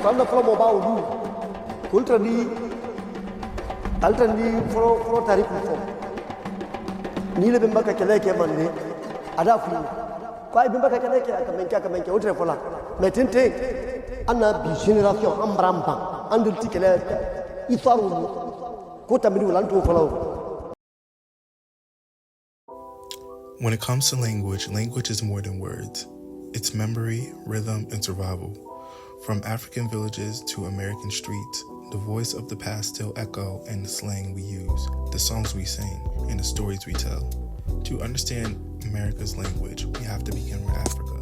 fanda folo mo ba ulu kultra ni altra ni folo tariku fo ni le bimba ka keleke manne ada fu ko ay bimba ka keleke aka menke outre fola mais tente ana bi génération ambramba andu tikele isaru ko tamiri lantu folo. When it comes to language, language is more than words. It's memory, rhythm, and survival. From African villages to American streets, the voice of the past still echo in the slang we use, the songs we sing, and the stories we tell. To understand America's language, we have to begin with Africa.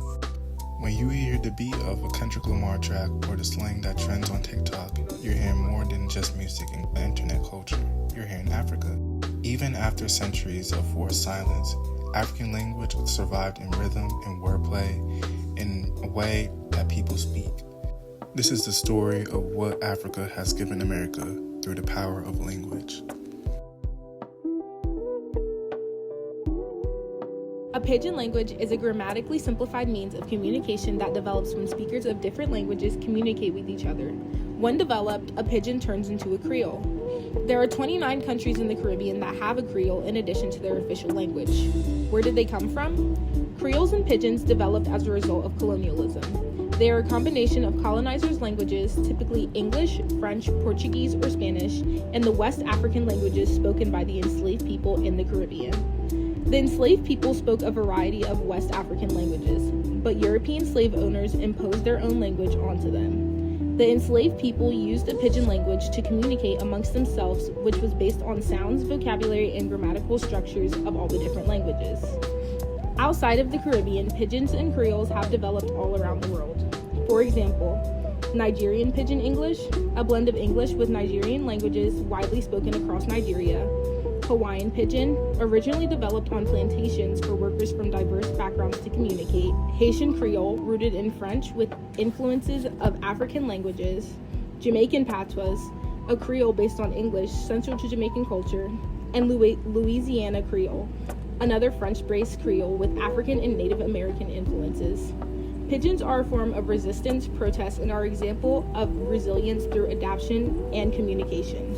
When you hear the beat of a Kendrick Lamar track or the slang that trends on TikTok, you're hearing more than just music and internet culture. You're hearing Africa. Even after centuries of forced silence, African language survived in rhythm and wordplay in a way that people speak. This is the story of what Africa has given America through the power of language. A pidgin language is a grammatically simplified means of communication that develops when speakers of different languages communicate with each other. When developed, a pidgin turns into a Creole. There are 29 countries in the Caribbean that have a Creole in addition to their official language. Where did they come from? Creoles and pidgins developed as a result of colonialism. They are a combination of colonizers' languages, typically English, French, Portuguese, or Spanish, and the West African languages spoken by the enslaved people in the Caribbean. The enslaved people spoke a variety of West African languages, but European slave owners imposed their own language onto them. The enslaved people used a pidgin language to communicate amongst themselves, which was based on sounds, vocabulary, and grammatical structures of all the different languages. Outside of the Caribbean, pidgins and Creoles have developed all around the world. For example, Nigerian Pidgin English, a blend of English with Nigerian languages widely spoken across Nigeria. Hawaiian Pidgin, originally developed on plantations for workers from diverse backgrounds to communicate. Haitian Creole, rooted in French with influences of African languages. Jamaican Patois, a Creole based on English, central to Jamaican culture. And Louisiana Creole, another French-based Creole with African and Native American influences. Pidgins are a form of resistance, protest, and are an example of resilience through adaptation and communication.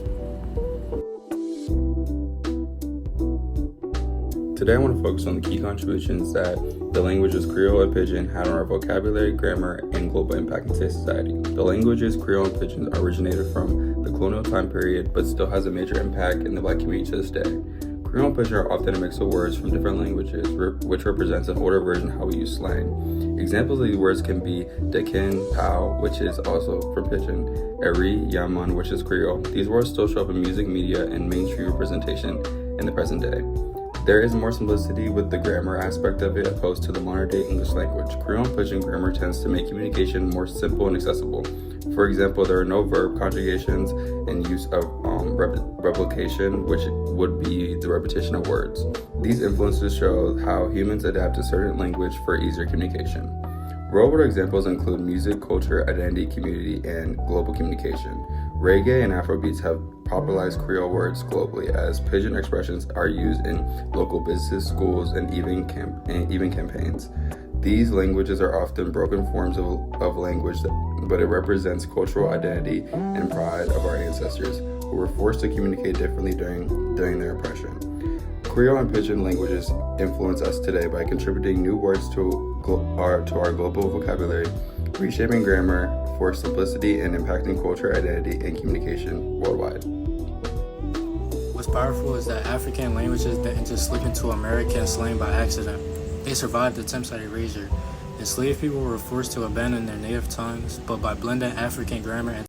Today I want to focus on the key contributions that the languages Creole and Pidgin had on our vocabulary, grammar, and global impact in today's society. The languages Creole and Pidgin originated from the colonial time period, but still has a major impact in the Black community to this day. Creole and Pidgin are often a mix of words from different languages, which represents an older version of how we use slang. Examples of these words can be Dekin, Pow, which is also from Pidgin, Eri, Yaman, which is Creole. These words still show up in music, media, and mainstream representation in the present day. There is more simplicity with the grammar aspect of it opposed to the modern-day English language. Creole and Pidgin grammar tends to make communication more simple and accessible. For example, there are no verb conjugations and use of replication, which would be the repetition of words. These influences show how humans adapt to certain language for easier communication. Real-world examples include music, culture, identity, community, and global communication. Reggae and Afrobeats have popularized Creole words globally, as Pidgin expressions are used in local businesses, schools, and even campaigns. These languages are often broken forms of language, but it represents cultural identity and pride of our ancestors, who were forced to communicate differently during their oppression. Creole and Pidgin languages influence us today by contributing new words to our global vocabulary, reshaping grammar for simplicity, and impacting culture, identity, and communication worldwide. What's powerful is that African languages didn't just slip into American slang by accident. They survived attempts at erasure. Enslaved people were forced to abandon their native tongues, but by blending African grammar and